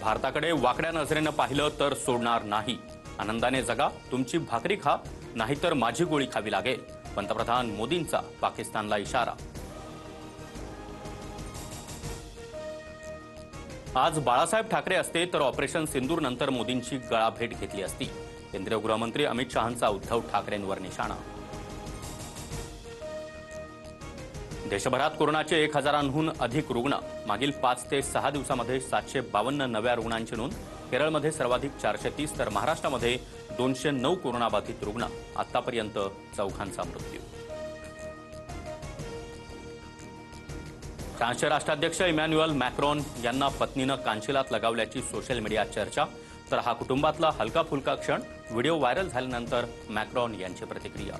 भारताकडे वाकड्या नजरेनं पाहिलं तर सोडणार नाही. आनंदाने जगा, तुमची भाकरी खा, नाहीतर माझी गोळी खावी लागेल. पंतप्रधान मोदींचा पाकिस्तानला इशारा. आज बाळासाहेब ठाकरे असते तर ऑपरेशन सिंदूर नंतर मोदींची गळाभेट घेतली असती. केंद्रीय गृहमंत्री अमित शहांचा उद्धव ठाकरेंवर निशाणा. देशभरात कोरोनाचे 1000हून अधिक रुग्ण. मागील 5 ते 6 दिवसांमध्ये 752 नव्या रुग्णांची नोंद. केरळमध्ये सर्वाधिक 430 तर महाराष्ट्रामध्ये 209 कोरोनाबाधित रुग्ण. आतापर्यंत 4 मृत्यू. फ्रान्सचे राष्ट्राध्यक्ष इमॅन्युअल मॅक्रॉन यांना पत्नीनं कांशिलात लगावल्याची सोशल मीडियात चर्चा. तर हा कुटुंबातला हलका फुलका क्षण. व्हिडिओ व्हायरल झाल्यानंतर मॅक्रॉन यांची प्रतिक्रिया.